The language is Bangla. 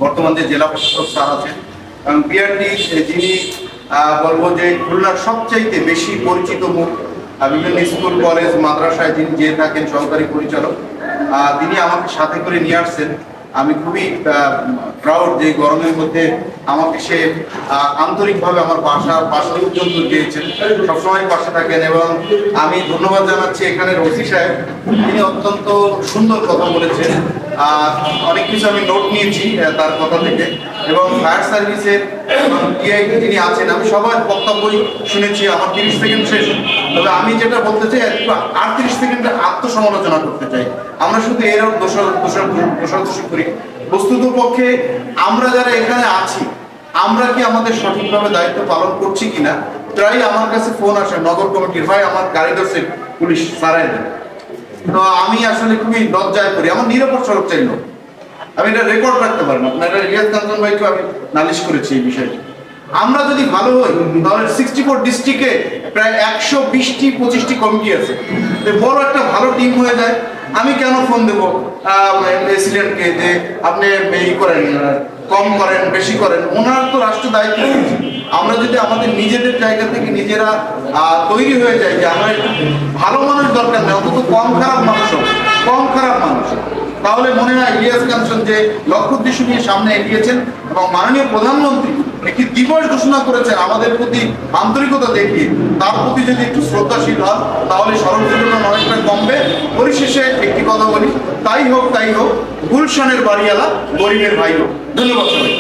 বর্তমান যে জেলা প্রশাসক স্যার আছেন এবং বিআরটি যিনি বলবো যে খুলনার সবচাইতে বেশি পরিচিত মুখ, বিভিন্ন স্কুল কলেজ মাদ্রাসায় যিনি যেয়ে থাকেন সহকারী পরিচালক, তিনি আমাকে সাথে করে নিয়ে আসছেন। আমি খুবই প্রাউড যে গরমের মধ্যে আমাকে সে আন্তরিকভাবে আমার বাসা পর্যন্ত দিয়েছেন, সবসময় পাশে থাকেন। এবং আমি ধন্যবাদ জানাচ্ছি এখানে ওসি সাহেব, তিনি অত্যন্ত সুন্দর কথা বলেছেন, অনেক কিছু আমি নোট নিয়েছি তার কথা থেকে। এবং ফায়ার সার্ভিসের টিআই যিনি আছেন, আমি সবার বক্তব্যই শুনেছি। আমার 30 সেকেন্ড শেষ, তবে আমি যেটা বলতে চাই 38 সেকেন্ডে আত্মসমালোচনা করতে চাই। আমরা শুধু এর দোষারদোষী করি, বস্তুত পক্ষে আমরা যারা এখানে আছি, আমরা কি আমাদের সঠিকভাবে দায়িত্ব পালন করছি কিনা। প্রায় আমার কাছে ফোন আসে নগর কমিটির, ভাই আমার গাড়ি ধরছে পুলিশ সারাই। তো আমি আসলে খুবই লজ্জায় পড়ি, আমার নিরাপদ সড়ক চাইল, আমি এটা রেকর্ড রাখতে পারবো। আপনার রিয়াজ কাঞ্চন ভাইকে আমি নালিশ করেছি এই বিষয়টি। আমরা যদি ভালো হই তাহলে 64 ডিস্ট্রিক্টে প্রায় 120টি 25টি কমিটি আছে, বড় একটা ভালো টিম হয়ে যায়। আমি কেন ফোন দেবো প্রেসিডেন্টকে যে আপনি এই করেন, কম করেন, বেশি করেন? ওনার তো রাষ্ট্র দায়িত্ব। আমরা যদি আমাদের নিজেদের জায়গা থেকে নিজেরা তৈরি হয়ে যাই যে আমরা একটু ভালো মানুষ দরকার নেই, অন্তত কম খারাপ মানুষ, তাহলে মনে হয় ইলিয়াস কাঞ্চন যে লক্ষ্য উদ্দেশ্য নিয়ে সামনে এগিয়েছেন এবং মাননীয় প্রধানমন্ত্রী একটি দিবস ঘোষণা করেছেন আমাদের প্রতি আন্তরিকতা দেখিয়ে, তার প্রতি যদি একটু শ্রদ্ধাশীল হয় তাহলে সড়ক দুর্ঘটনা অনেকটা কমবে। পরিশেষে একটি কথা বলি, তাই হোক গুলশানের বাড়িওয়ালা গরিবের ভাই হোক। ধন্যবাদ সবাই।